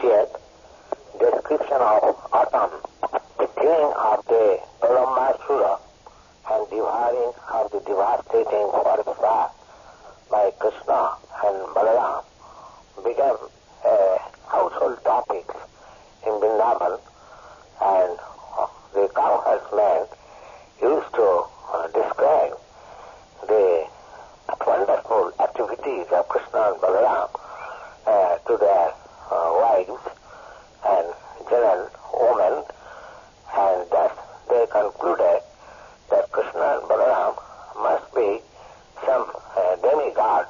30th description of autumn, the killing of the Paramasura and devouring of the devastating forest fire by Krishna and Balaram became a household topic in Vrindavan, and the cow herdsmen used to describe the wonderful activities of Krishna and Balaram to their wives and general women, and thus they concluded that Krishna and Balaram must be some demigod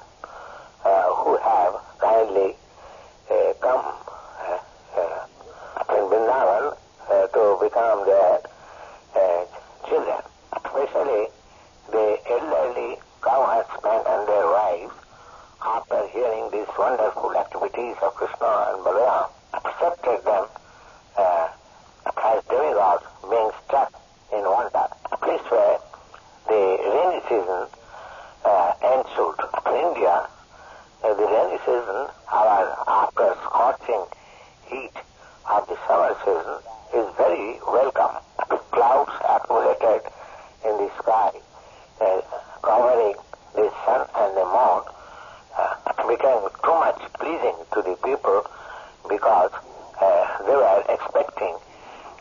who have kindly come in Vrindavan to become their children. Especially the elderly cow herdsmen and their wives, after hearing these wonderful activities of Krishna and Balaram, accepted them as demigods, being stuck in wonder. This way, the rainy season ensued. In India, the rainy season, after scorching heat of the summer season, is very welcome. Clouds accumulated in the sky, covering the sun and the moon, became too much pleasing to the people because they were expecting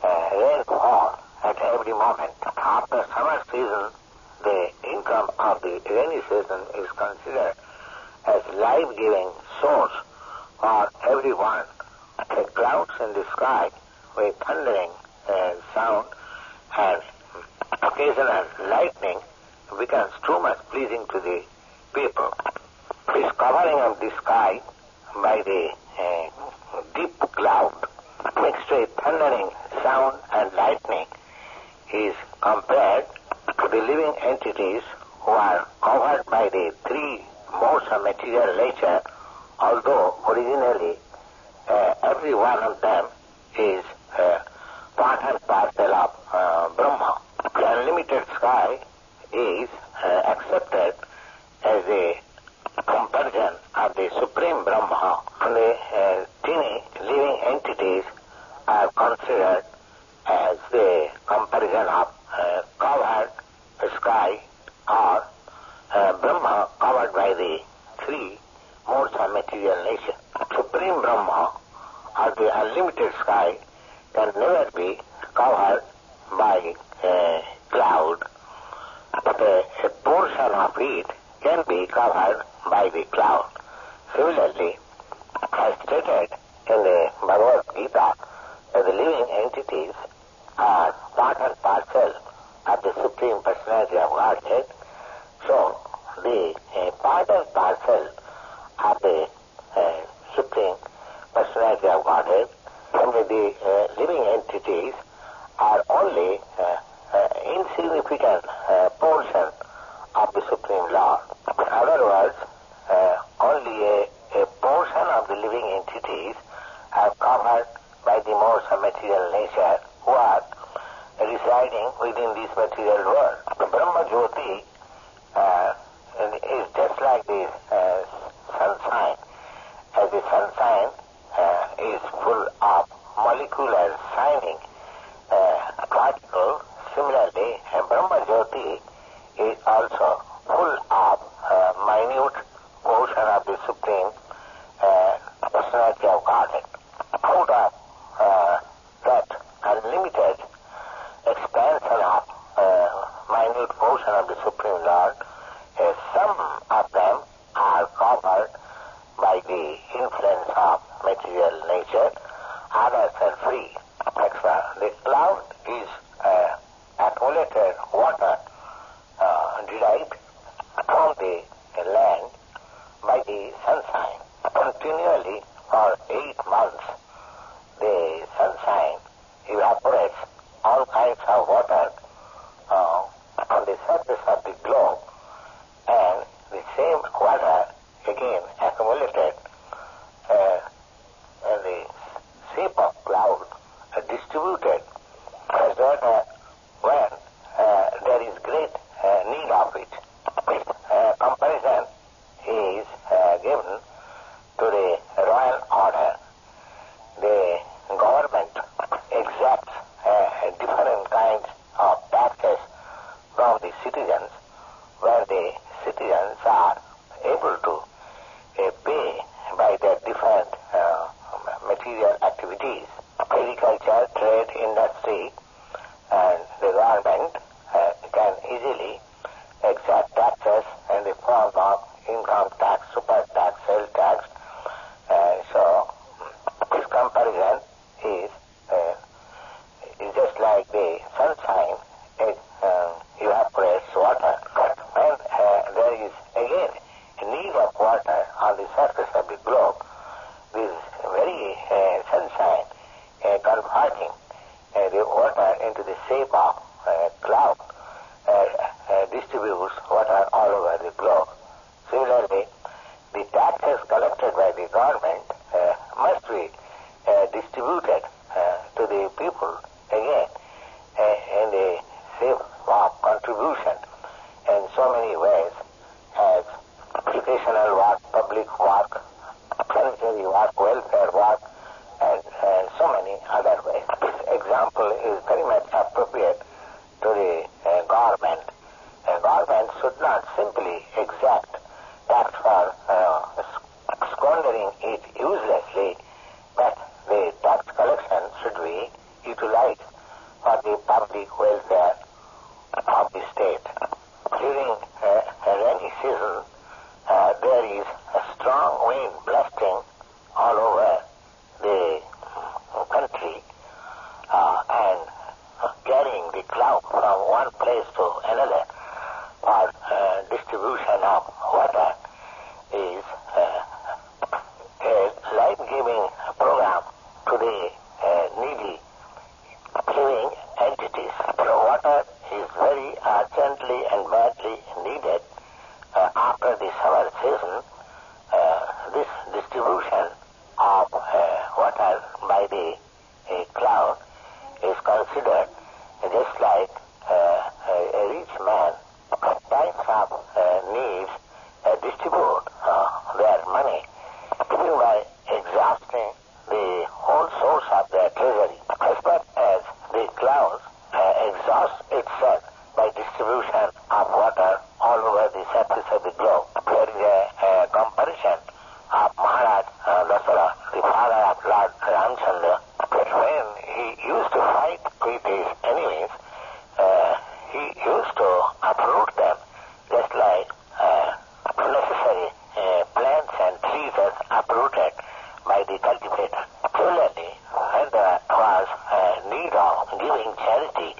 rainfall at every moment. After summer season, the income of the rainy season is considered as life-giving source for everyone. The clouds in the sky with thundering sound and occasional lightning becomes too much pleasing to the people. This covering of the sky by the deep cloud mixed with thundering sound and lightning is compared to the living entities who are covered by the three modes of material nature, although originally every one of them is part and parcel of Brahma. The unlimited sky is accepted as a comparison of the Supreme Brahma. The teeny living entities are considered as the comparison of covered sky or Brahma covered by the three modes of material nature. Supreme Brahma or the unlimited sky can never be covered by a cloud, but a portion of it can be covered by the cloud. Similarly, as stated in the Bhagavad Gita, that the living entities are part and parcel of the Supreme Personality of Godhead. So, the part and parcel of the Supreme Personality of Godhead, and the living entities are only insignificant portion of the Supreme Lord. In other words, only a portion of the living entities are covered by the modes of material nature who are residing within this material world. The Brahma Jyoti is just like the sunshine. As the sunshine is full of molecular shining particles, similarly, Brahma Jyoti is also full of minute portion of the Supreme Personality of Godhead. Out of that unlimited expansion of minute portion of the Supreme Lord, some of them are covered by the influence of material nature, others are free. The cloud is accumulated water derived from the land by the sunshine. Continually for 8 months, the sunshine evaporates all kinds of water on the surface of the globe, and the same water again accumulated in the shape of cloud distributed as water when there is great need of it. This comparison is given to the royal order. The material activities, agriculture, trade, industry, and the government can easily exact taxes in the form of income tax, super tax, sales tax. So this comparison is just like the sunshine. It evaporates water. When there is again a need of water on the surface of the globe, this very sunshine converting the water into the shape of cloud distributes water all over the globe. Similarly, the taxes collected by the government must be distributed to the people again in the shape of contribution in so many ways as educational work, public work, sanitary work, welfare work, and so many other ways. This example is very much appropriate to the government. Government should not simply exact tax for squandering it uselessly, but the tax collection should be utilized for the public welfare of the state. During a rainy season, there is a strong wind blasting all over the country and carrying the cloud from one place to another for distribution of water is a life-giving program to the needy living entities. So water is very urgently and badly needed after the summer season. This distribution of water by the cloud is considered just like a rich man at times of needs distribute their money even by exhausting the whole source of their treasury. As far as the clouds exhausts itself by distribution of water all over the surface of the globe. There is a comparison of Maharaj Dasara, the father of Lord Ramchandra, that when he used to fight with his enemies, he used to uproot them just like necessary plants and trees are uprooted by the cultivator. Similarly, when there was need of giving charity,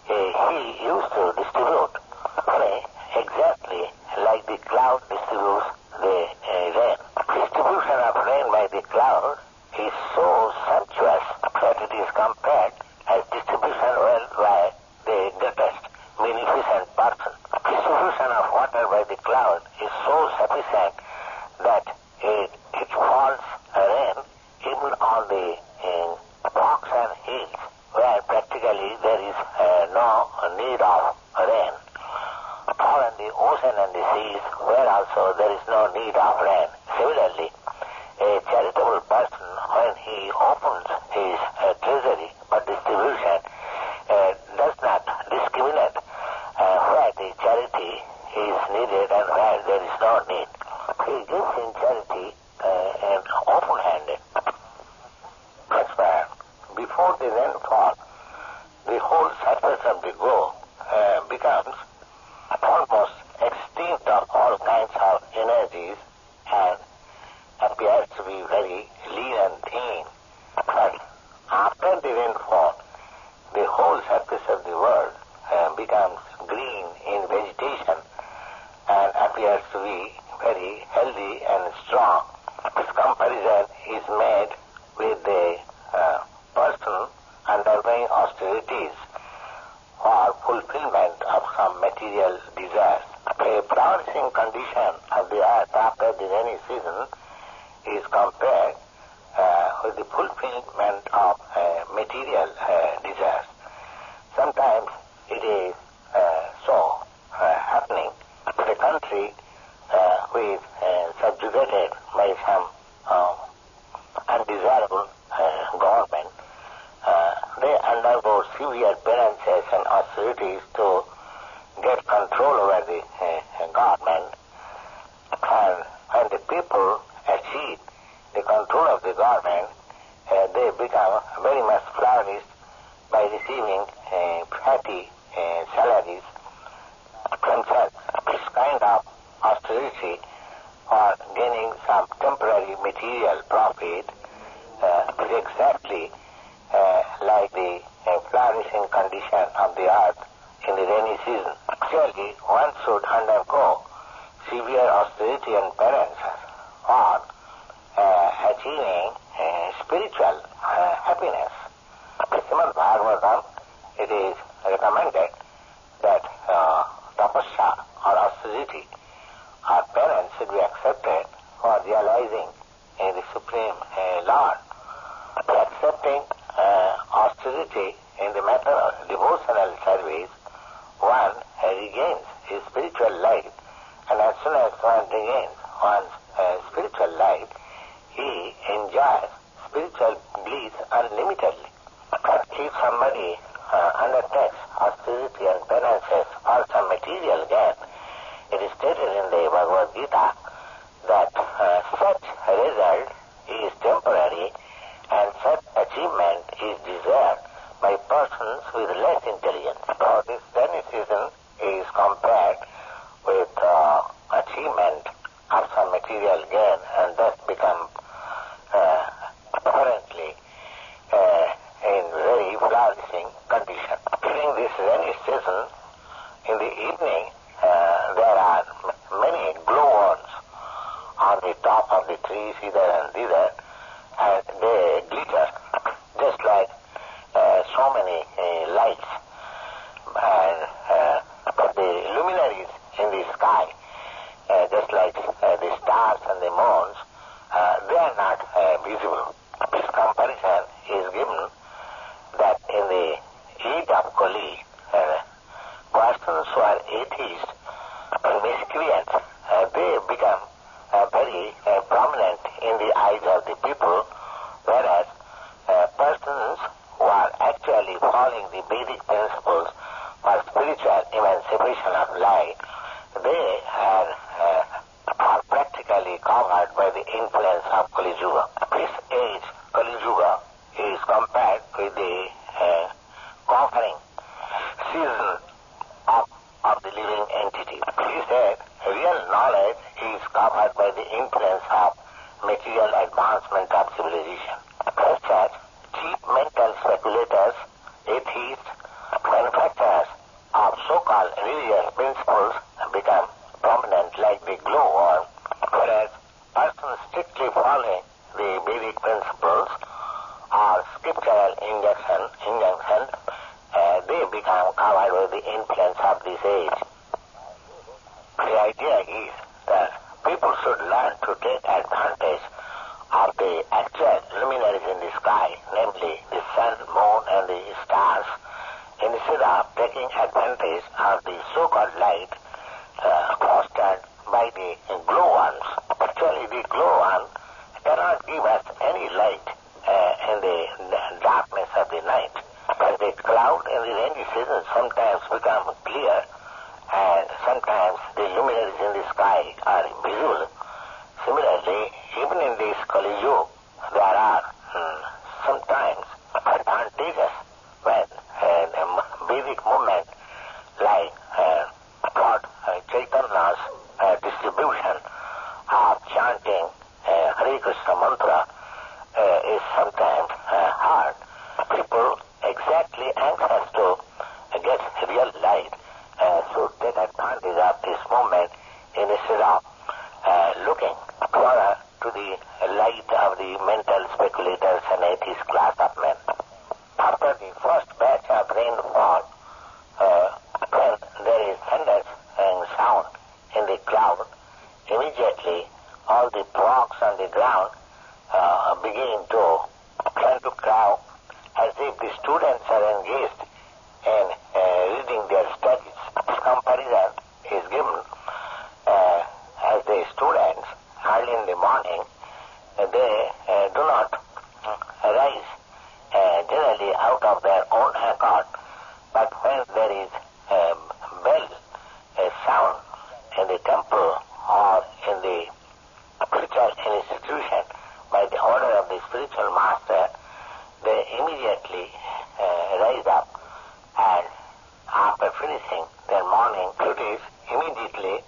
he used to distribute exactly like the cloud distributes the rain. Distribution of rain by the cloud is so sumptuous that it is compared as distribution wealth by the greatest beneficent person. Distribution of water by the cloud is so sufficient that it falls rain even on the rocks and hills where practically there is no need of rain, or in the ocean and the seas where also there is no need of rain. Similarly, a charitable person, when he opens his treasury for distribution, does not discriminate where the charity is needed and where there is no need. He gives in charity and open-handed. That's why before the rainfall, the whole surface of the globe becomes almost extinct of all kinds of energies and appears to be very lean and thin. But after the rainfall, the whole surface of the world becomes green in vegetation and appears to be very healthy and strong. This comparison is made with the person undergoing austerities for fulfillment of some material desires. A flourishing condition of the earth after the rainy season is compared with the fulfillment of material desires. Sometimes it is so happening that a country which is subjugated by some undesirable government, they undergo severe penances and austerities to get control over the government. And when the people achieve the control of the government, they become very much flourished by receiving fatty salaries themselves. This kind of austerity or gaining some temporary material profit is exactly like the flourishing condition of the earth in the rainy season. Actually, one should undergo severe austerity and penance for achieving spiritual happiness. In Srimad Bhagavatam, it is recommended that tapasya or austerity or penance should be accepted for realizing the Supreme Lord. Accepting austerity in the matter of devotional service, one regains his spiritual life, and as soon as one regains one's spiritual life, he enjoys spiritual bliss unlimitedly. If somebody undertakes austerity and penances for some material gain, it is stated in the Bhagavad Gita that such result is temporary and such achievement is desired by persons with less intelligence. So this cynicism is compared with achievement of some material gain and thus become apparently in very flourishing condition. During this rainy season, in the evening, there are many glowworms on the top of the trees hither and thither, and they glitter just like so many lights. And the luminaries in the sky, just like the stars and the moons, they are not visible. This comparison is given that in the age of Kali, persons who are atheists, miscreants, they become very prominent in the eyes of the people, whereas persons who are actually following the Vedic principles for spiritual emancipation of life, they are practically covered by the influence of Kali Yuga. This age, Kali Yuga, is compared with the conquering season of the living entity. He said real knowledge is covered by the influence of material advancement of civilization. As such, cheap mental speculators, atheists, manufacturers of so-called religious principles become prominent like the glowworm, whereas persons strictly following the Vedic principles or scriptural injunction, they become covered with the influence of this age. The idea is that people should learn to take advantage of the actual luminaries in the sky, namely the sun, moon, and the stars, instead of taking advantage of the so-called light fostered by the glowworms. Actually, the glowworm cannot give us any light in the darkness of the night. But the cloud in the rainy season sometimes become clear, and sometimes the luminaries in the sky are visible. Similarly, even in this Kali Yuga, there are sometimes advantages when Vedic movement like Lord Chaitanya's distribution of chanting Hare Krishna mantra is sometimes hard. People exactly anxious to get real light should take advantage of this movement instead of looking further to the light of the mental speculators and atheist class of men. After the first batch of rainfall, when there is thunder and sound in the cloud, immediately all the rocks on the ground begin to turn to cloud as if the students are engaged in reading their studies. This comparison is given as the students early in the morning, they do not rise generally out of their own accord, but when there is a bell, a sound in the temple or in the spiritual institution by the order of the spiritual master, they immediately rise up and after finishing their morning duties, immediately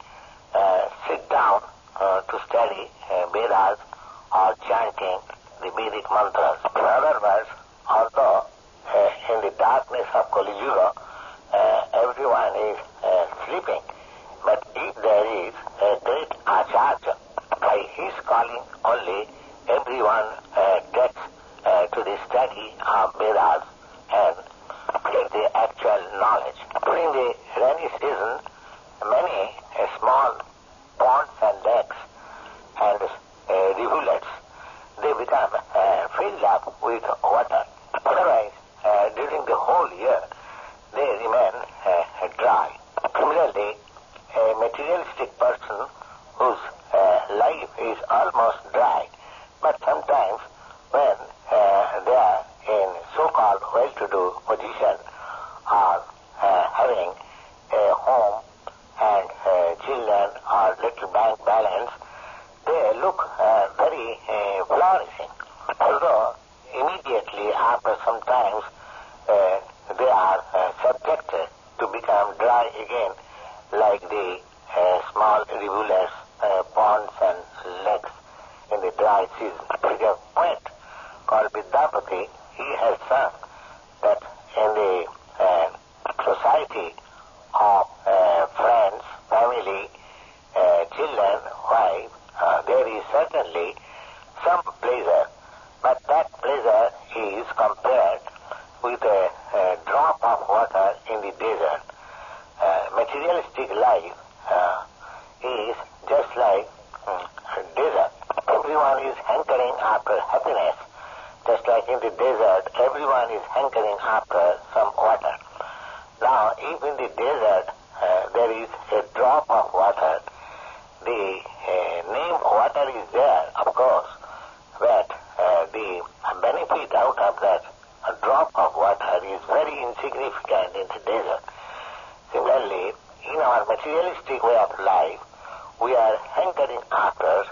sit down to study Vedas or chanting the Vedic mantras. In other words, although in the darkness of Kali Yuga, everyone is sleeping, but if there is a great Acharya, by his calling only, everyone gets to the study of Vedas and get the actual knowledge. During the rainy season, many small ponds and lakes and rivulets, they become filled up with water. Otherwise, during the whole year, they remain dry. Similarly, a materialistic person whose life is almost dry, but sometimes when they are in so-called well-to-do position or having a home and children or little bank balance, they look very flourishing. Although immediately after some times they are subjected to become dry again, like the small rivulets, ponds and lakes in the dry season. There is a poet called Vidyapati. He has sung that in the society of friends, family, children, wife, there is certainly some pleasure, but that pleasure is compared with a drop of water in the desert. Materialistic life is just like desert. Everyone is hankering after happiness. Just like in the desert, everyone is hankering after some water. Now, if in the desert there is a drop of water, the name water is there, of course, but the benefit out of that drop of water is very insignificant in the desert. Similarly, in our materialistic way of life, we are hankering after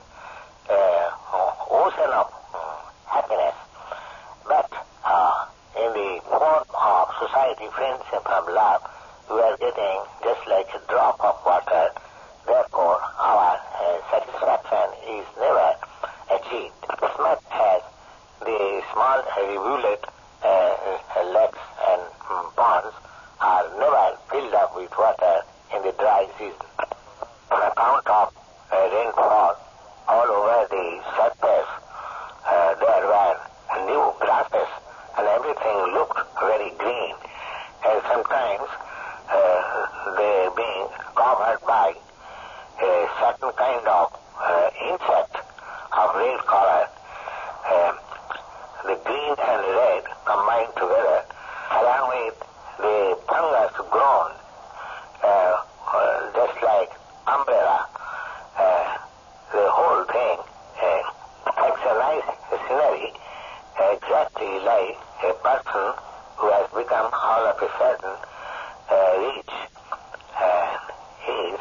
ocean of happiness. But in the form of society, friendship, and love, we are getting just like a drop of water. Therefore, our satisfaction is never achieved. As much as the small rivulet, lakes, and ponds are never filled up with water in the dry season. On account of rainfall all over the surface, there were new grasses and everything looked very green, and sometimes they being covered by a certain kind of insect of red color. The green and red combined together, along with the fungus grown just like umbrella. The whole thing makes a nice scenery, exactly like a person who has become all of a sudden rich. His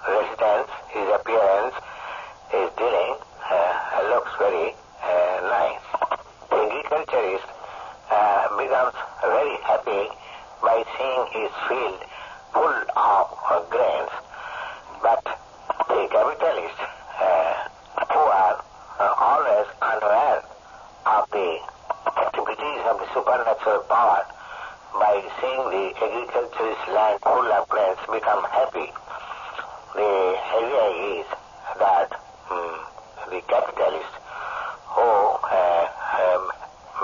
residence, his appearance, his dealing looks very nice. The agriculturist becomes very happy by seeing his field full of grains, but the capitalists who are always unaware of the activities of the supernatural power, by seeing the agriculturist land full of grains, become happy. The idea is that the capitalists who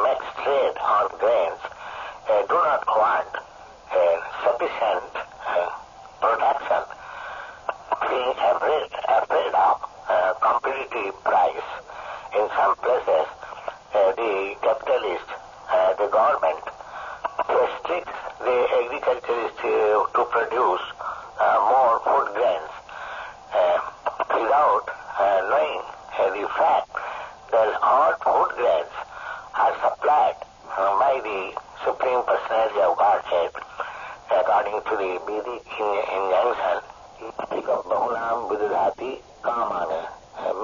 makes trade on grains do not want sufficient production, being afraid of competitive price. In some places, the capitalist, the government, restricts the agriculturists to produce more food grains without knowing the fact that all food grains are supplied by the Supreme Personality of Godhead according to the Vedic injunction. Bahulam Vidudhati Kamana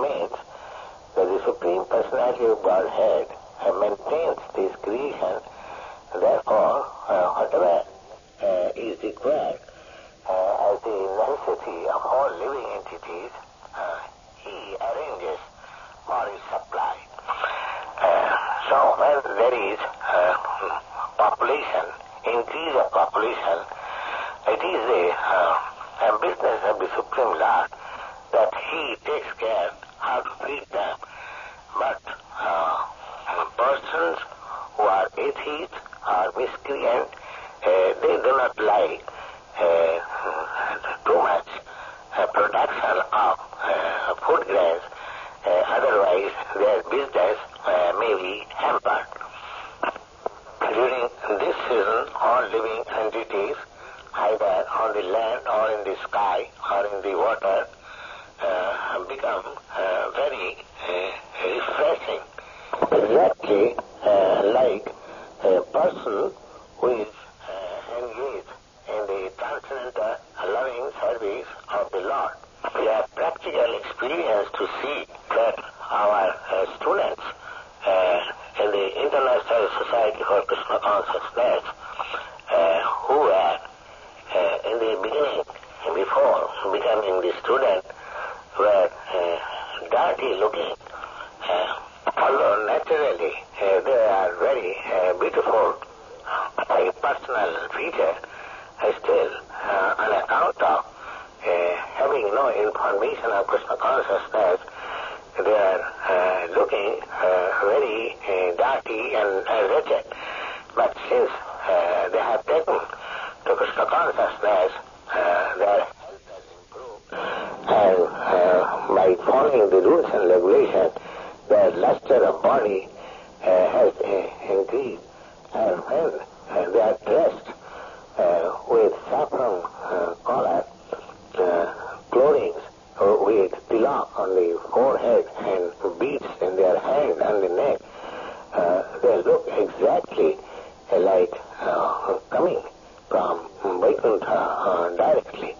means that the Supreme Personality of Godhead maintains this creation. Therefore, whatever is required as the necessity of all living entities, he arranges for its supply. So when there is population, increase of population, it is a business of the Supreme Lord that he takes care how to feed them. But persons who are atheists or miscreant, they do not like too much production of food grains. Otherwise, their business may be hampered. During this season, all living entities, either on the land or in the sky or in the water, become very refreshing. Exactly like a person who is engaged in the transcendental loving service of the Lord. We have practical experience to see that our students in the International Society for Krishna Consciousness who were in the beginning, before becoming the student, were dirty looking. Although naturally they are very beautiful by personal feature, still on account of having no information of Krishna consciousness, they are looking very dirty and wretched. But since they have taken to Krishna consciousness, their health has improved, and by following the rules and regulations, their luster of body has increased, and when they are dressed with saffron collar, clothing with tilak on the forehead and beads in their hand and the neck, they look exactly like coming from Vaikuntha directly.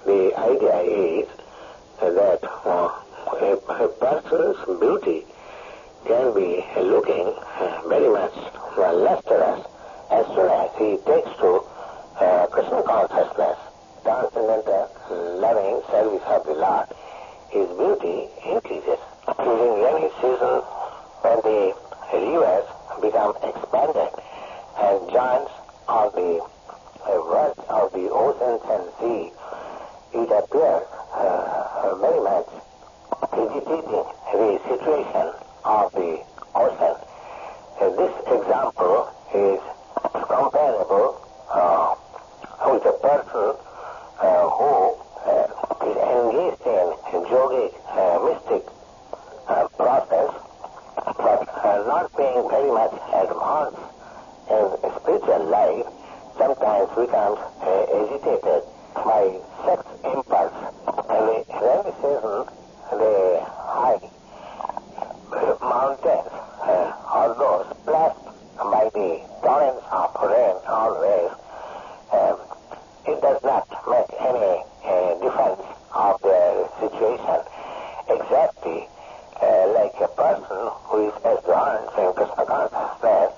The idea is that a person's beauty can be looking very much lustrous as soon as he takes to Krishna consciousness, transcendental loving service of the Lord. His beauty increases. During rainy season, when the rivers become expanded and joins on the verge of the oceans and sea, it appears very much agitating the situation of the ocean. This example is comparable with a person who is engaged in yogic, mystic process, but not being very much advanced in spiritual life, sometimes becomes agitated by sex impulse. And the rainy season, the high mountains, although splashed by the torrents of rain always, it does not make any difference of their situation. Exactly like a person who is advanced in Krishna consciousness,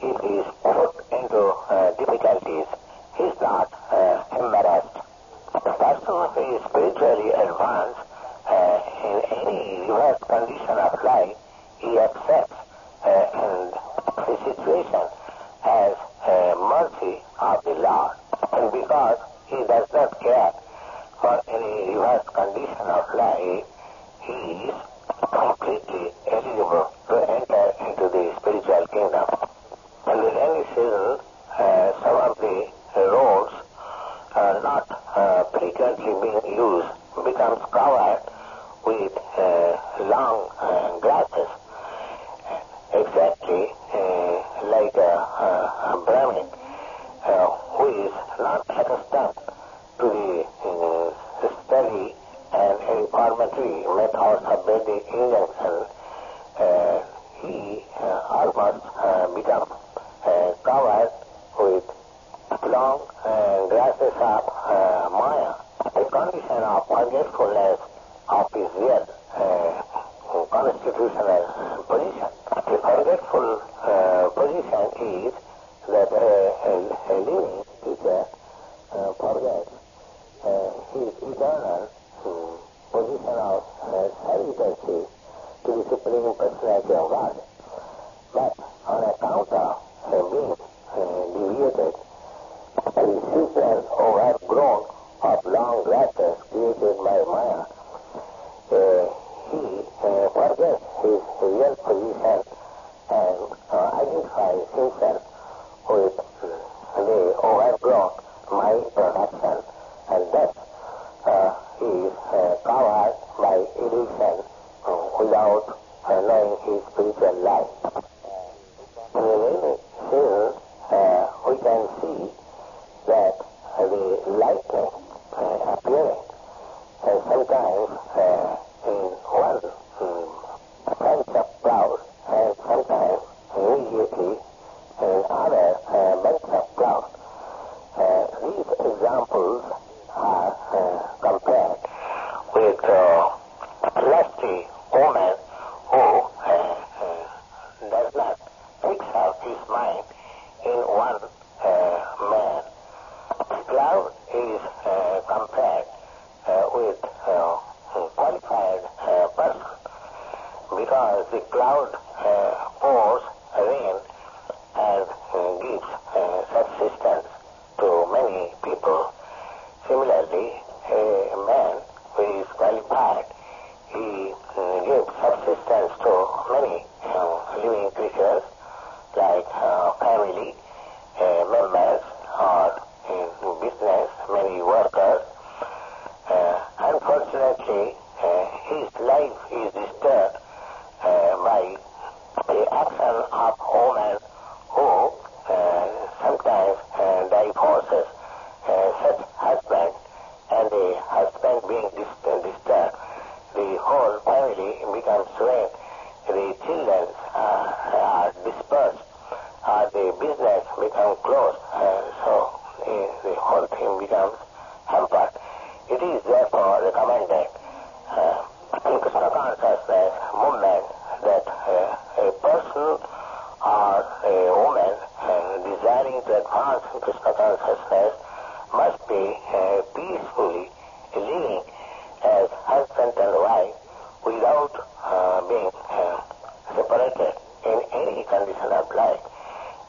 if he is put into difficulties, he is not embarrassed. The person who is spiritually advanced in forgetful position is that a living teacher forgets his eternal position of servitorship to the Supreme Personality of God. But on account of being deviated, the seasons overgrown of long grasses created by Maya, he forgets his real position and identifies himself with the overgrown my production, and thus he is covered by illusion without knowing his spiritual life. In the rainy season, we can see that the lightning appearing sometimes in one bunch of clouds and sometimes immediately in other bunch of clouds. These examples are compared with lusty woman who does not fix up his mind in one man. Cloud is compared with qualified person because the cloud pours rain and gives subsistence to many people. Similarly, a man who is qualified, he gives subsistence to many living creatures like family members or in business, many workers. Unfortunately, his life is disturbed by the action of woman who sometimes divorces such husband, and the husband being disturbed, the whole family becomes ruined, the children are dispersed, the business becomes closed, so the whole thing becomes hampered. It is therefore recommended in Krishna consciousness movement that a person or a woman desiring to advance in Krishna consciousness must be peacefully living as husband and wife without being separated in any condition of life.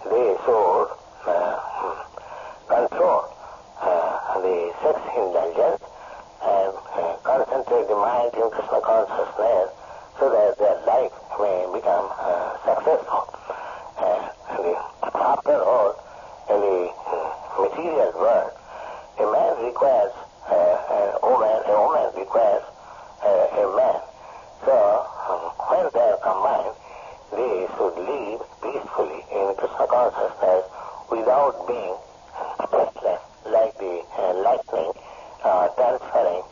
They should control the sex indulgence and concentrate the mind in Krishna consciousness so that their life may become successful. After all, in the material world, a man requires a woman requires a man. So when they are combined, they should live peacefully in Krishna consciousness without being restless like the lightning transferring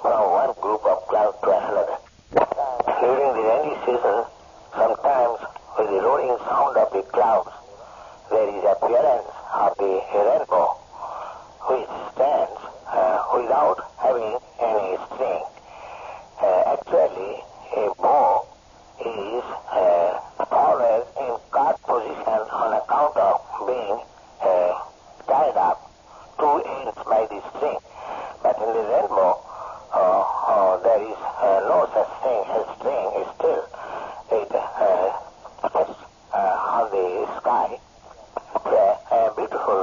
from one group of clouds to another. During the rainy season, sometimes with the roaring sound of the clouds, there is appearance of the rainbow, which stands without having any string. Actually, a bow is always in cart position on account of being tied up two ends by the string. But in the rainbow, there is no such thing as string. Still, it rests on the sky, a beautiful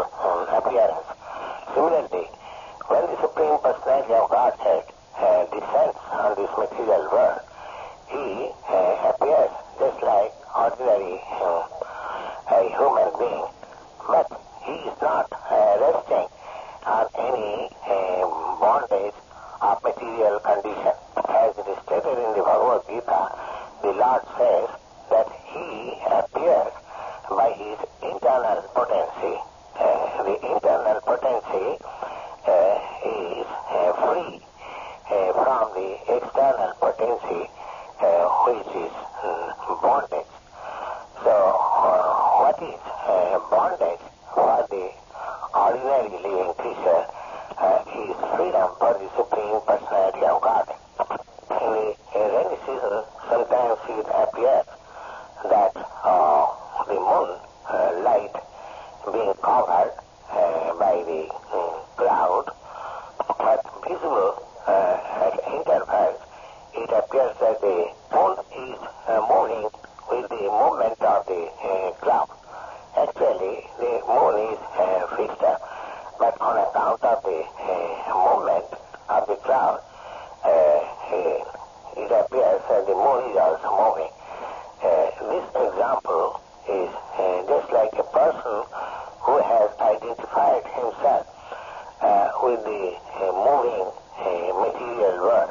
appearance. Similarly, when the Supreme Personality of Godhead descends on this material world, he appears just like ordinary human being, but he is not resting on any bondage of material condition. As it is stated in the Bhagavad Gita, the Lord says that he appears by his internal potency. The internal potency is free from the external potency, which is bondage. So, what is bondage for the ordinary living creature is freedom for the Supreme Personality of God. In the rainy season, sometimes it appears that of the cloud. Actually, the moon is fixed up, but on account of the movement of the cloud, it appears that the moon is also moving. This example is just like a person who has identified himself with the moving material world.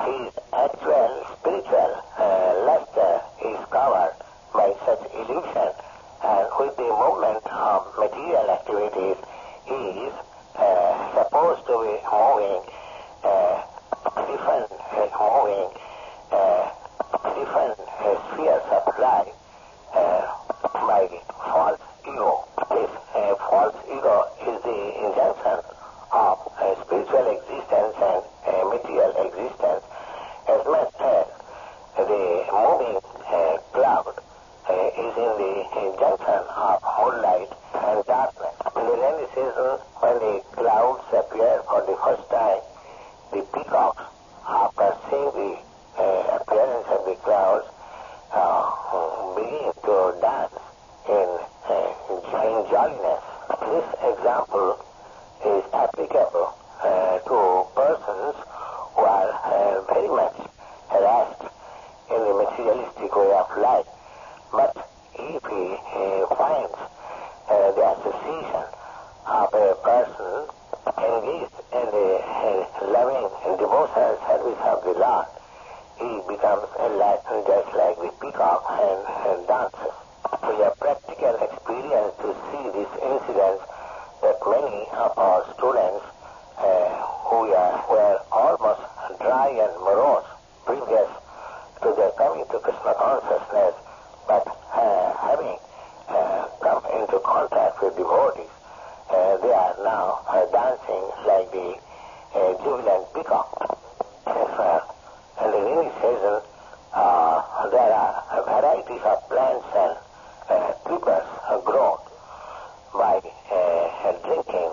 His actual spiritual luster is covered by such illusion, and with the movement of material activities, he is supposed to be moving different spheres of life by false ego. This false ego is the injunction of spiritual existence and material existence, as much as the moving cloud is in the junction of moonlight and darkness. In the rainy season, when the clouds appear for the first time, the peacocks, after seeing the appearance of the clouds, begin to dance in jolliness. This example is applicable to persons who are very much harassed in the materialistic way of life. But if he finds the association of a person engaged in the loving and devotional service of the Lord, he becomes enlightened just like the peacock and dances. We have practical experience to see these incidents that many of our students who were almost dry and morose previous to their coming to Krishna consciousness, but having come into contact with devotees, they are now dancing like the jubilant peacock. In the rainy season, there are varieties of plants and creepers grown by drinking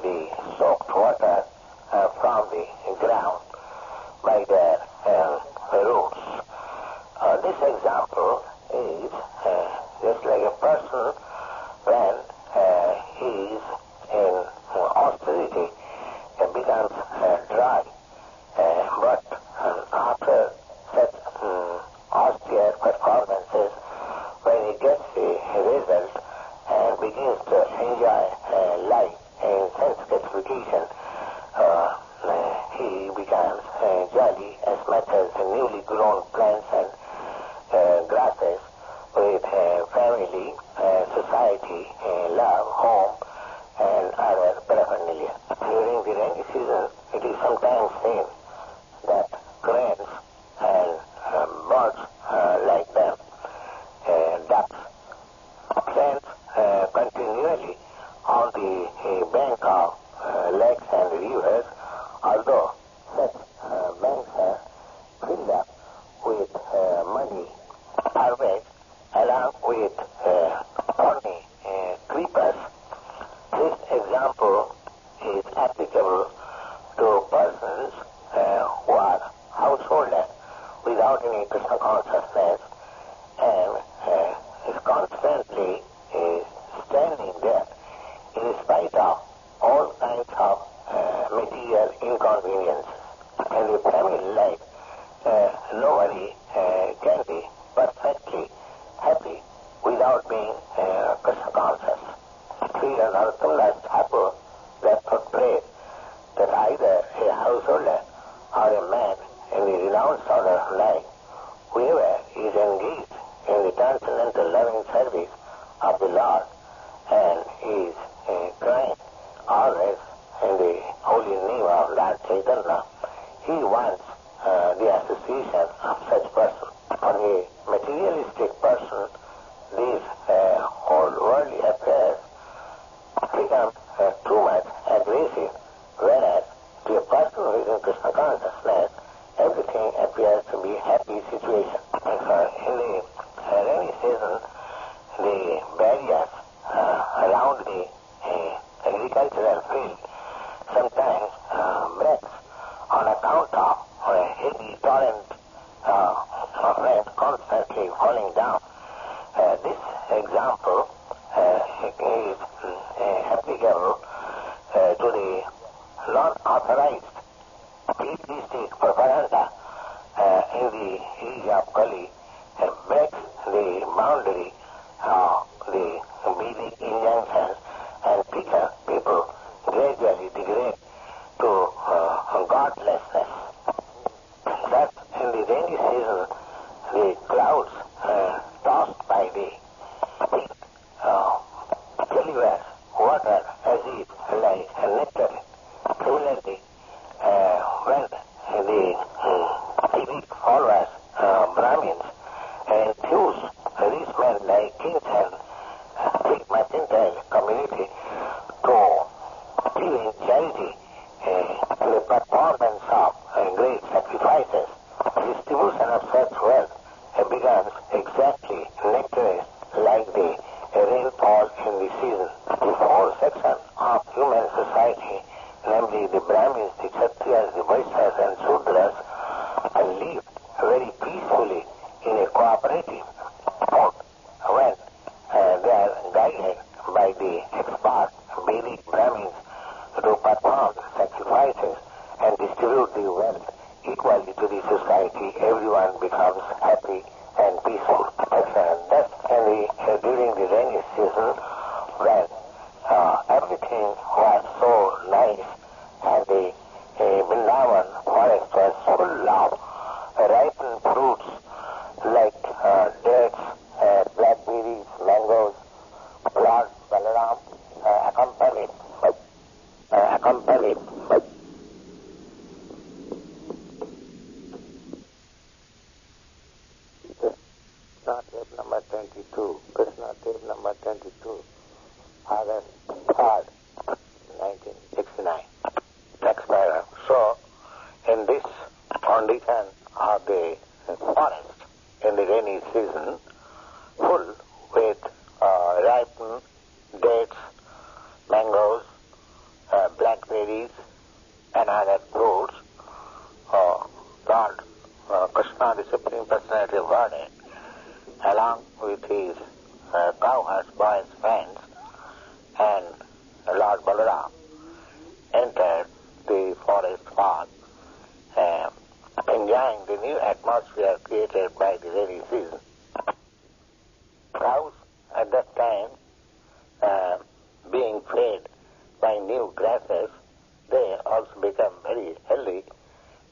the soaked water from the ground by their roots. This example is just like a person when he is in austerity becomes dry, but after such austere performances, when he gets the result and begins to enjoy life in sense gratification, he becomes jolly as much as newly grown plants and grasses with family, society, love, home, and other paraphernalia. During the rainy season, it is sometimes seen that cranes and birds like them, ducks, plants continually on the bank of lakes and rivers, although such banks are filled up with muddy herbage along with thorny creepers. This example is applicable to persons who are householders without any Krishna consciousness and is constantly standing there in spite of all kinds of material inconveniences. In the family life, nobody can be perfectly happy without being Krishna conscious. Sri Narottamdas Thakur therefore prayed that either a householder or a man in the renounced order of life, whoever is engaged in the transcendental loving service of the Lord and is crying always in the holy name of Lord Chaitanya, he wants the association of such person. For a materialistic person, these whole worldly affairs become too much aggressive, whereas to a person who is in Krishna consciousness, everything appears to be a happy situation. In the rainy season, the barriers around the agricultural field sometimes breaks on account of a heavy torrent of rain constantly falling down. example is applicable to the non-authorized atheistic propaganda in the age of Kali breaks the boundary of the Vedic injunctions and people gradually degrade to godlessness. Thus, in the rainy season, the clouds tossed by the wind deliver water as if like nectar. Similarly, when the Dict followers, Brahmins, enthuse these men like kings and big mercantile community to give in charity the performance of great sacrifices, distribution of such wealth begins exactly nectarous like the rainfall in the season. The whole section of human society, namely the Brahmins, the Kshatriyas, the Vaishyas and Sudras, live very peacefully in a cooperative mode when they are guided by the expert Vedic Brahmins to perform sacrifices and distribute the wealth equally to the society. Everyone becomes happy and peaceful. Thus, during the rainy season, when everything was so nice and the Vrindavan forest was full of ripened fruits like dates, blackberries, mangoes, Lord Balaram accompanied tape number 22, Krishna tape number 22, August 3rd, 1969. Next paragraph. So, in this condition of the forest in the rainy season, full with ripened dates, mangoes, blackberries, and other fruits, Lord Krishna, the Supreme Personality of Godhead, along with his cowherds, boys, friends, and Lord Balaram, entered the forest hall, enjoying the new atmosphere created by the rainy season. Cows at that time, being fed by new grasses, they also become very healthy,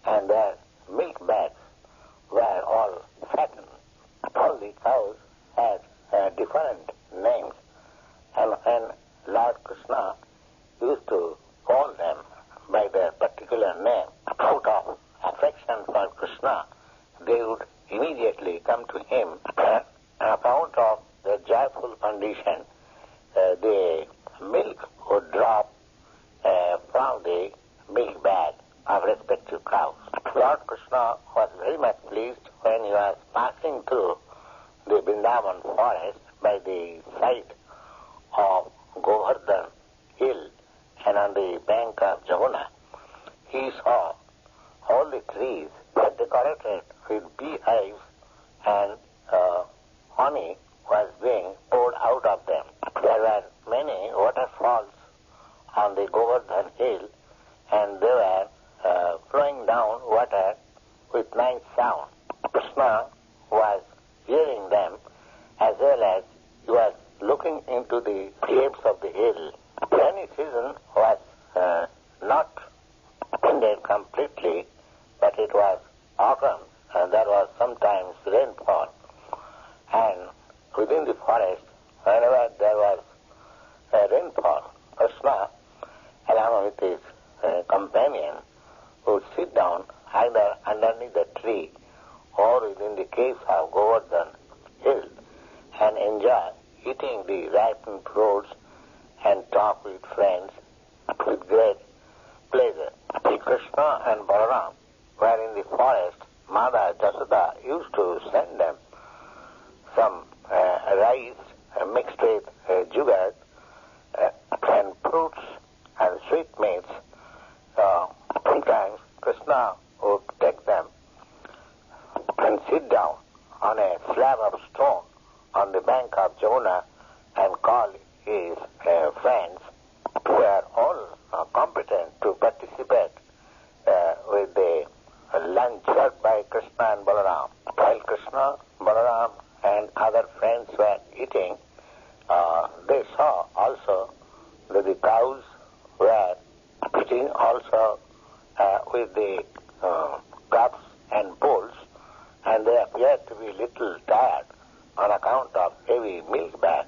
and their milk bags were all fattened. All the cows had different names, and Lord Krishna used to call them by their particular name. Out of affection for Krishna, they would immediately come to him. On account of their joyful condition, the milk would drop from the milk bag of respective cows. Lord Krishna was very much pleased when he was passing through the Vrindavan forest by the side of Govardhan hill and on the bank of Jamuna. He saw all the trees were decorated with beehives and honey was being poured out of them. There were many waterfalls on the Govardhan hill, and they were flowing down water with nice sound. Krishna was hearing them as well as he was looking into the caves of the hill. The rainy season was not ended completely, but it was autumn, and there was sometimes rainfall. And within the forest, whenever there was rainfall, Krishna, along with his companion, would sit down either underneath the tree or within the caves of Govardhan hill and enjoy eating the ripened fruits and talk with friends with great pleasure. Krishna and Balaram were in the forest. Mother Jashoda used to send them some rice mixed with sugar and fruits and sweetmeats. Sometimes Krishna would take them and sit down on a slab of stone on the bank of Jamuna and call his friends who are all competent to participate with the lunch served by Krishna and Balaram. While Krishna, Balaram and other friends were eating, they saw also that the cows were eating also with the cups and bowls, and they appeared to be a little tired on account of heavy milk bag.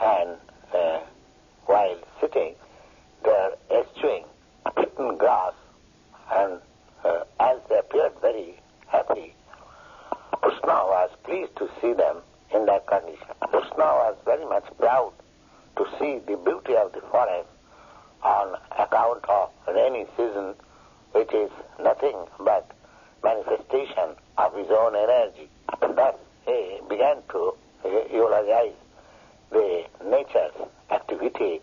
And while sitting, they are eschewing eaten grass, and as they appeared very happy, Krishna was pleased to see them in that condition. Krishna was very much proud to see the beauty of the forest on account of rainy season, which is nothing but manifestation of his own energy. Thus he began to eulogize the nature's activity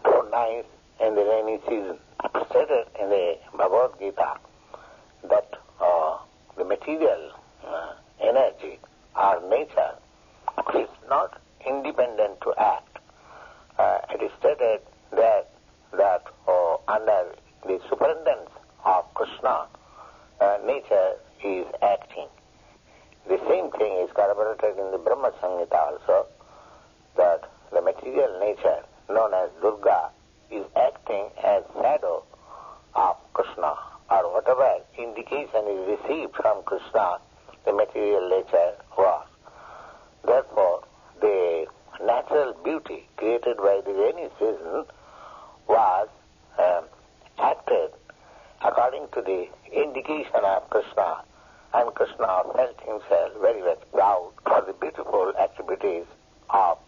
so nice in the rainy season. Stated in the Bhagavad Gita that the material energy or nature is not independent to act. It is stated that under the superintendence of Krishna, nature is acting. The same thing is corroborated in the Brahma Samhita also, that the material nature known as Durga is acting as shadow of Krishna, or whatever indication is received from Krishna, the material nature was. Therefore, the natural beauty created by the rainy season was acted according to the indication of Krishna, and Krishna felt himself very much proud for the beautiful activities of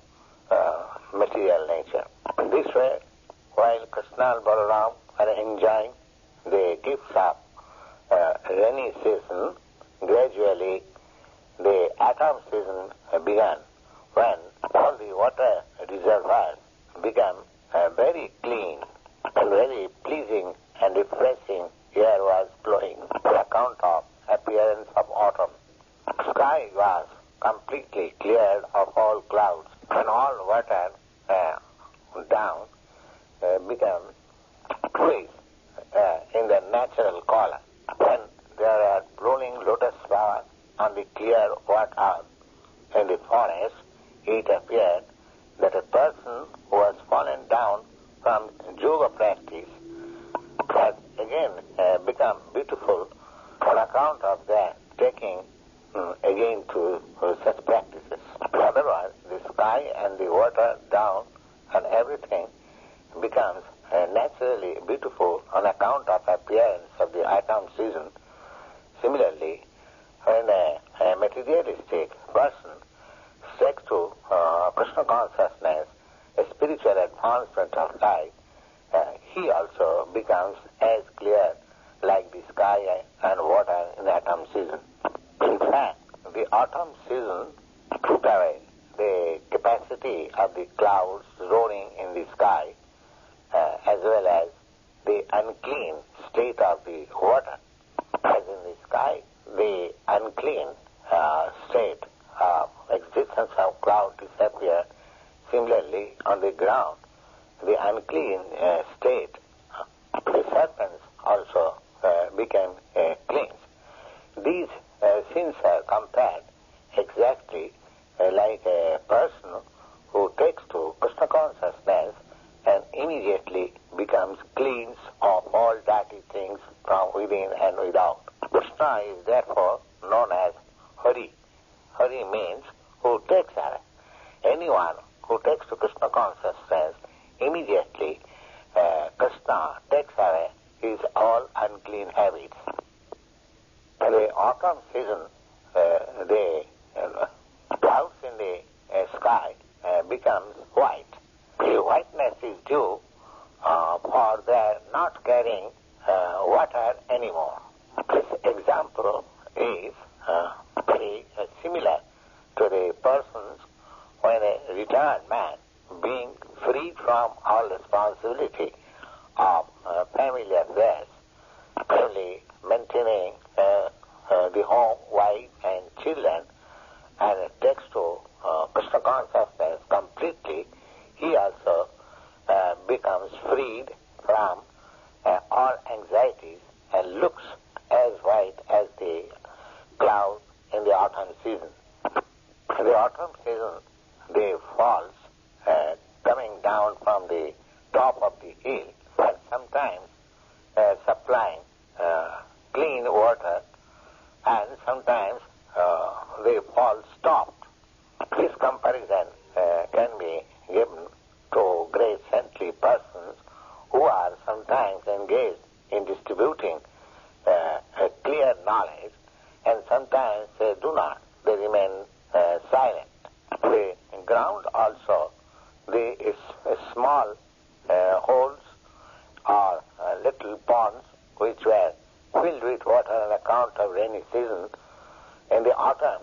material nature. This way, while Krishna and Balaram are enjoying the gifts of rainy season, gradually the autumn season began, when all the water reservoirs became very clean and very pleasing and refreshing. Air was blowing on account of appearance of autumn. Sky was completely cleared of all clouds, and all water down became trees in their natural color. When there are blooming lotus flowers on the clear water in the forest, it appeared that a person who was fallen down from yoga practice has again become beautiful on account of their taking again to such practices. Otherwise, the sky and the water down and everything becomes naturally beautiful on account of appearance of the autumn season. Similarly, when a materialistic person seeks to Krishna consciousness, a spiritual advancement of life, he also becomes as clear like the sky and water in autumn season. In fact, the autumn season took away the capacity of the clouds roaring in the sky, as well as the unclean state of the water. As in the sky, the unclean state of existence of cloud disappeared. Similarly, on the ground, the unclean state, the serpents also became clean. These sins are compared exactly like a person who takes to Krishna consciousness and immediately becomes clean of all dirty things from within and without. Krishna is therefore known as Hari. Hari means who takes away. Anyone who takes to Krishna consciousness, immediately Krishna takes away his all unclean habits. In the autumn season, the clouds in the sky becomes white. The whiteness is due for their not carrying water anymore. This example is very similar to the persons when a retired man, being free from all responsibility of family affairs, only maintaining the home, wife and children, and takes to Krishna consciousness completely, he also becomes freed from all anxieties and looks as white as the cloud in the autumn season. The autumn season, the falls coming down from the top of the hill and sometimes supplying clean water, and sometimes the fall stopped. This comparison can be given to great saintly persons who are sometimes engaged in distributing a clear knowledge, and sometimes they do not. They remain silent. The ground also, the small holes or little ponds which were filled with water on account of rainy season, in the autumn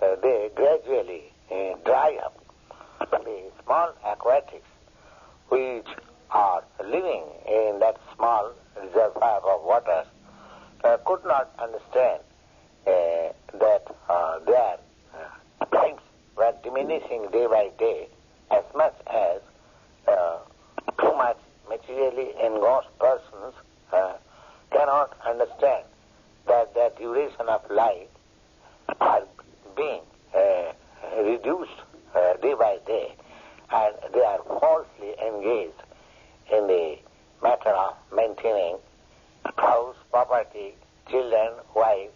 they gradually dry up. The small aquatics which are living in that small reservoir of water could not understand that their banks were diminishing day by day, as much as too much materially engrossed persons cannot understand that their duration of life are being reduced day by day, and they are falsely engaged in the matter of maintaining house, property, children, wife,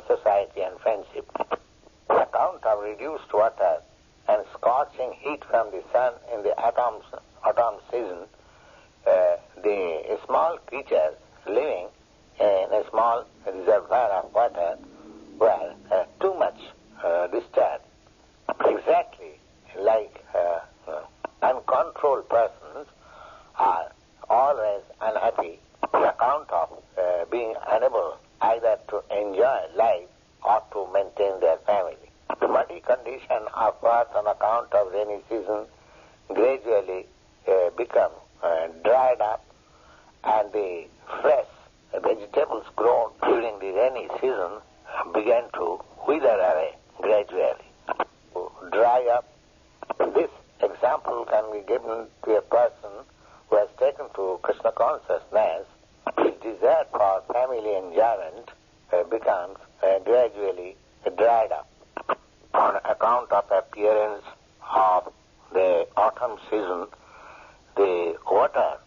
society and friendship. On account of reduced water and scorching heat from the sun in the autumn season, the small creatures living in a small reservoir of water were too much disturbed. Exactly like uncontrolled persons are always unhappy on account of being unable either to enjoy life or to maintain their family. The muddy condition of earth on account of rainy season gradually become dried up, and the fresh vegetables grown during the rainy season began to wither away gradually. To dry up, this example can be given to a person who has taken to Krishna consciousness. His desire for family enjoyment becomes gradually dried up. On account of appearance of the autumn season, the water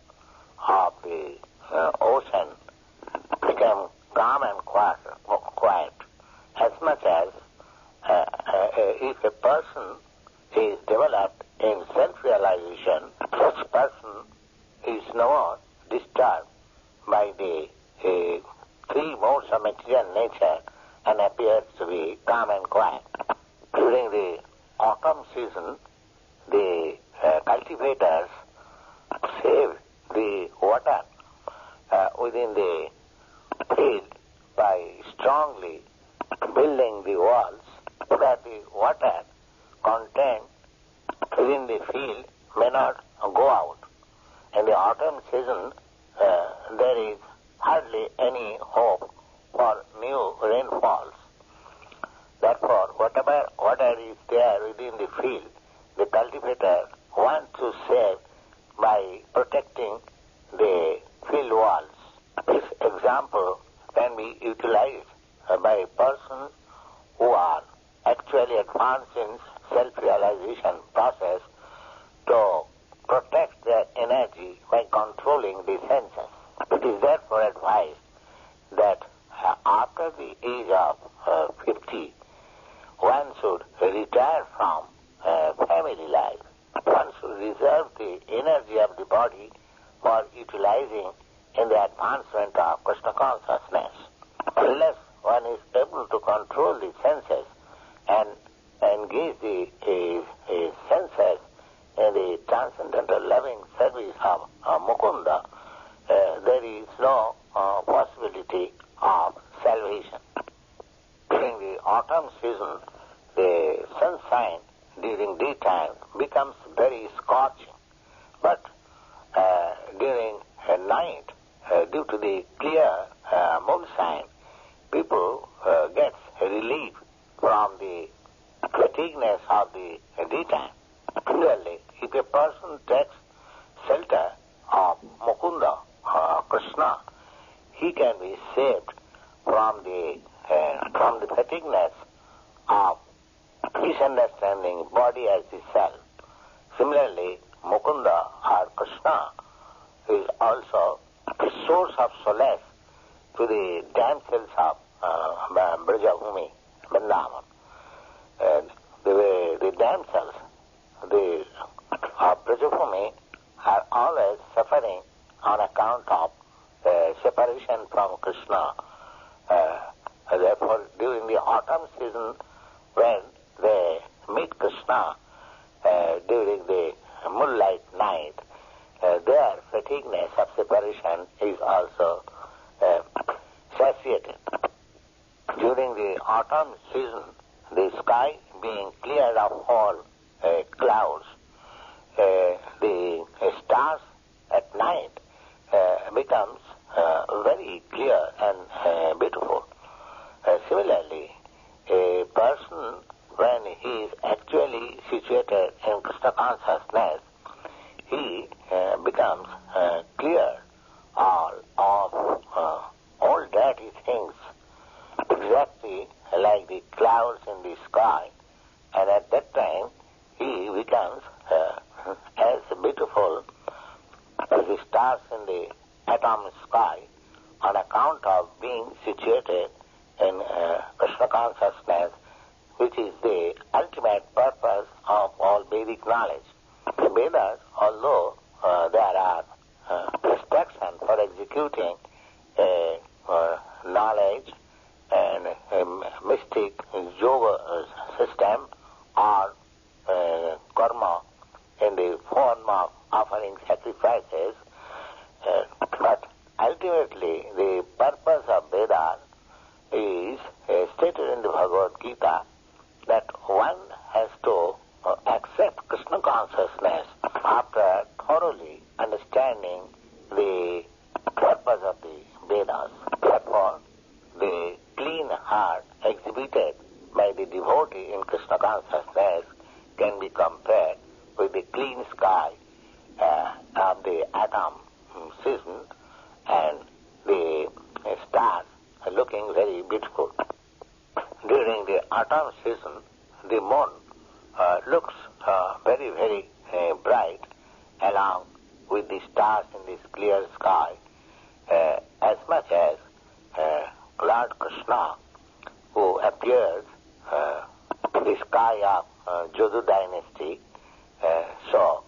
of the ocean became calm and quiet, as much as if a person is developed in self-realization, such person is no more disturbed by the three modes of material nature and appears to be calm and quiet. During the autumn season, the cultivators save the water within the field by strongly building the walls so that the water contained within the field may not go out. In the autumn season, there is hardly any hope for new rainfalls. Therefore, whatever water is there within the field, the cultivator wants to save by protecting the field walls. This example can be utilized by persons who are actually advanced in self-realization process to protect their energy by controlling the senses. It is therefore advised that after the age of 50, one should retire from family life. One should reserve the energy of the body for utilizing in the advancement of Krishna consciousness. Unless one is able to control the senses and engage the senses in the transcendental loving service of Mukunda, there is no possibility of salvation. During the autumn season, the sunshine during daytime becomes very scorching, but during night, due to the clear moonshine, people get relief from the fatigueness of the daytime. Similarly, if a person takes shelter of Mukunda, Krishna, he can be saved from the fatigueness of misunderstanding body as the self. Similarly, Mukunda or Krishna is also the source of solace to the damsels of Brajabhumi, Vrindavan. And the damsels of Brajabhumi are always suffering on account of separation from Krishna. Therefore, during the autumn season, when they meet Krishna during the moonlight night, their fatigueness of separation is also satiated. During the autumn season, the sky being cleared of all clouds, the stars at night becomes very clear and beautiful. Similarly, a person, when he is actually situated in Krishna consciousness, he becomes clear of all dirty things, exactly like the clouds in the sky. And at that time, he becomes as beautiful as the stars in the atom sky on account of being situated in Krishna consciousness, which is the ultimate purpose of all Vedic knowledge. The Vedas, although there are instructions for executing a knowledge and a mystic yoga system or karma in the form of offering sacrifices, but ultimately the purpose of Vedas is stated in the Bhagavad Gita that one has to accept Krishna consciousness after thoroughly understanding the purpose of the Vedas. Therefore, the clean heart exhibited by the devotee in Krishna consciousness can be compared with the clean sky of the autumn season and the stars looking very beautiful. During the autumn season, the moon looks very, very bright along with the stars in this clear sky, as much as Lord Krishna, who appears in the sky of Jadu dynasty, so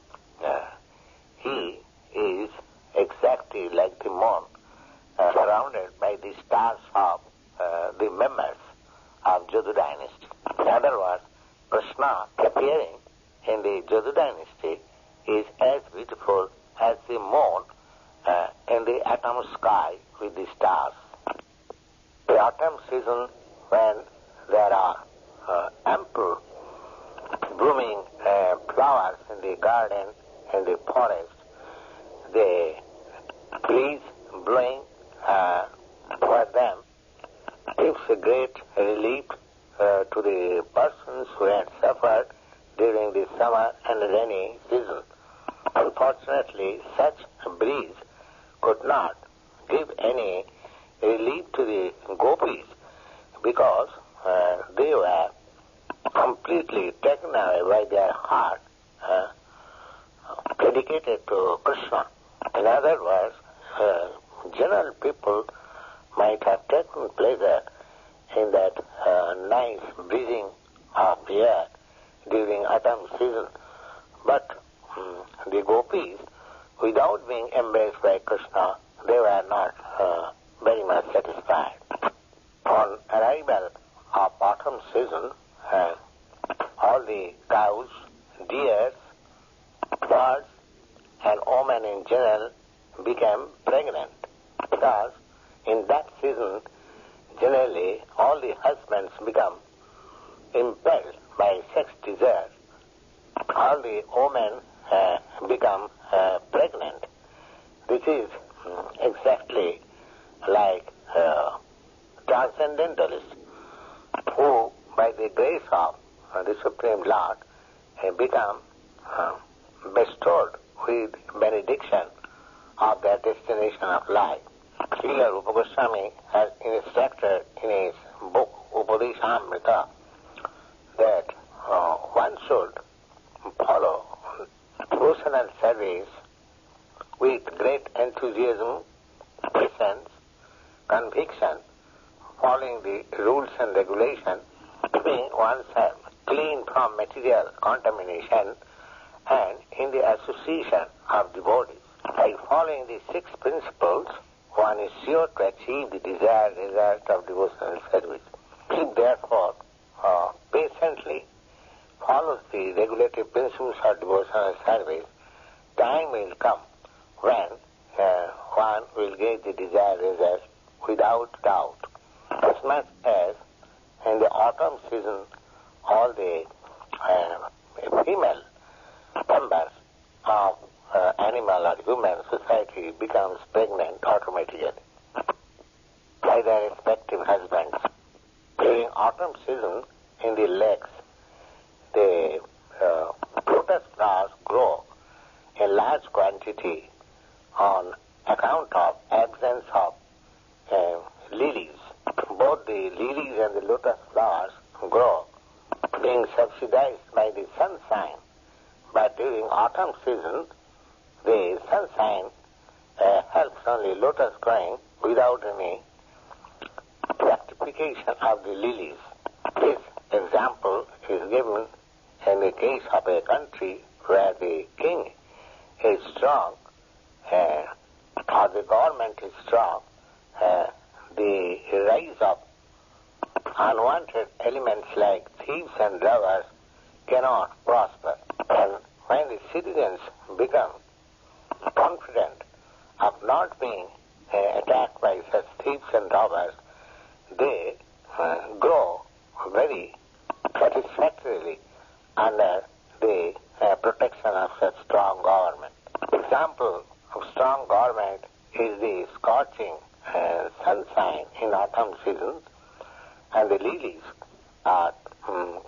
he is exactly like the moon, surrounded by the stars of the members of Jadu dynasty. In other words, Krishna appearing in the Jadu dynasty is as beautiful as the moon in the autumn sky with the stars. The autumn season, when there are ample blooming flowers in the garden, in the forest, the breeze blowing toward them gives a great relief to the persons who had suffered during the summer and rainy season. Unfortunately, such a breeze could not give any relief to the gopis because they were completely taken away by their heart dedicated to Krishna. In other words, general people might have taken pleasure in that nice breathing of the air during autumn season, but the gopis, without being embraced by Krishna, they were not very much satisfied. On arrival of autumn season, all the cows, deers, birds, and women in general became pregnant, because in that season, generally, all the husbands become impelled by sex desire. All the women become pregnant. This is exactly like transcendentalists who, by the grace of the Supreme Lord, become bestowed with benediction of their destination of life. Srila Rupa Goswami has instructed in his book Upadeshamrita that one should follow devotional service with great enthusiasm, patience, conviction, following the rules and regulations, keeping oneself clean from material contamination, and in the association of devotees. By following these 6 principles, one is sure to achieve the desired result of devotional service. If therefore patiently follows the regulative principles of devotional service, time will come when one will get the desired result without doubt. As much as in the autumn season, all the female members of animal or human society becomes pregnant automatically by their respective husbands. During autumn season, in the lakes, the lotus flowers grow in large quantity on account of absence of lilies. Both the lilies and the lotus flowers grow, being subsidized by the sunshine. But during autumn season, the sunshine helps only lotus growing without any fructification of the lilies. This example is given in the case of a country where the king is strong or the government is strong. The rise of unwanted elements like thieves and robbers cannot prosper. And when the citizens become confident of not being attacked by such thieves and robbers, they grow very satisfactorily under the protection of such strong government. Example of strong government is the scorching sunshine in autumn season, and the lilies are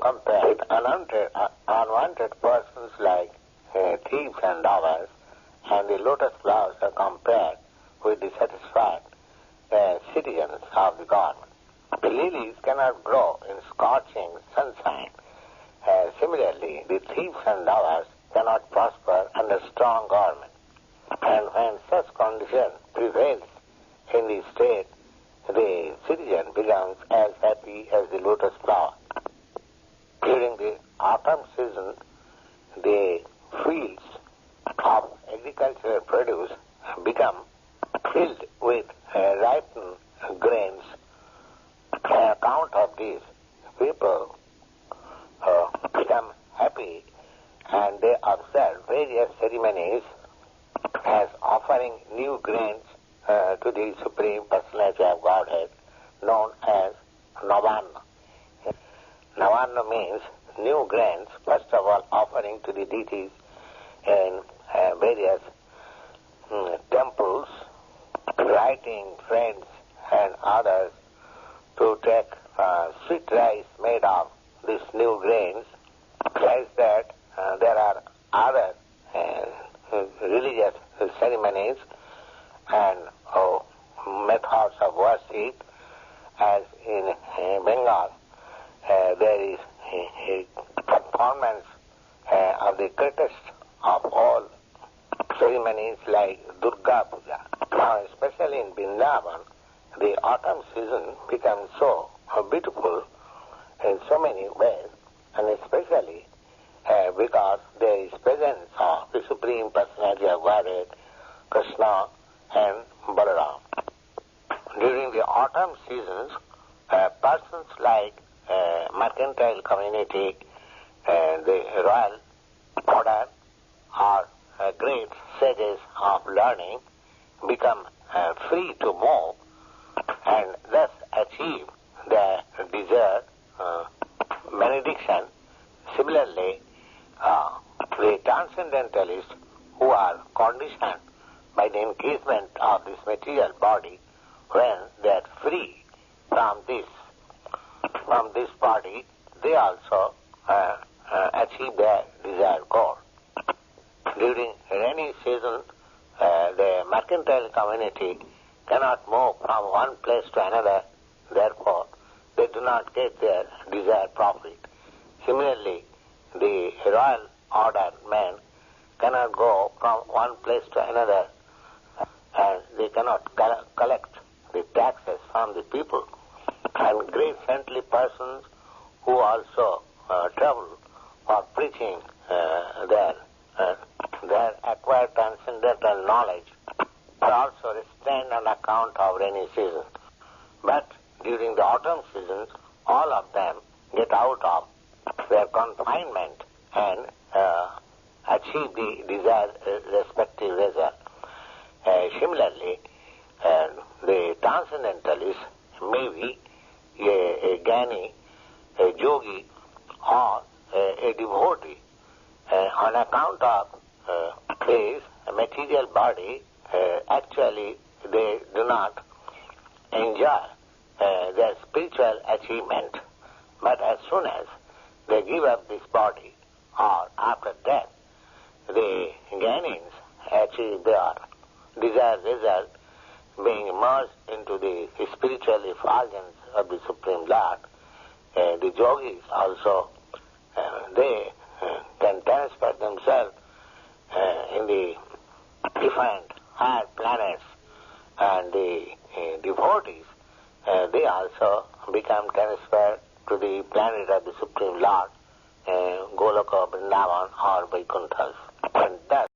compared unwanted persons like thieves and robbers, and the lotus flowers are compared with the satisfied citizens of the government. The lilies cannot grow in scorching sunshine. Similarly, the thieves and robbers cannot prosper under strong government. And when such condition prevails in the state, the citizen becomes as happy as the lotus flower. During the autumn season, the fields of agricultural produce become filled with ripened grains. On account of this, people become happy and they observe various ceremonies as offering new grains to the Supreme Personality of Godhead, known as Navanna. Navanna means new grains, first of all offering to the deities in various temples, inviting friends and others to take sweet rice made of these new grains. Besides that, there are other religious ceremonies and methods of worship, as in Bengal there is a performance of the greatest of all ceremonies like Durga Puja. Now, especially in Vrindavan, the autumn season becomes so beautiful in so many ways, and especially because there is presence of the Supreme Personality of Godhead, Krishna and Balaram. During the autumn seasons, persons like mercantile community, the royal order, or great sages of learning become free to move and thus achieve their desired benediction. Similarly, the transcendentalists who are conditioned by the engagement of this material body, when they are free from this body, they also achieve their desired goal. During rainy season, the mercantile community cannot move from one place to another, therefore they do not get their desired profit. Similarly, the royal order men cannot go from one place to another and they cannot collect the taxes from the people. And great saintly persons who also travel for preaching their acquired transcendental knowledge are also restrained on account of rainy season. But during the autumn seasons, all of them get out of their confinement and achieve the desired respective result. Similarly, the transcendentalists may be a jnani, a yogi, or a devotee. On account of his material body, actually they do not enjoy their spiritual achievement. But as soon as they give up this body, or after death, the jnanis achieve their desired result, being immersed into the spiritual effulgence of the Supreme Lord. The yogis also, they can transfer themselves in the different higher planets, and the devotees, they also become transferred to the planet of the Supreme Lord, Goloka, Vrindavan, or Vaikuntha. And thus,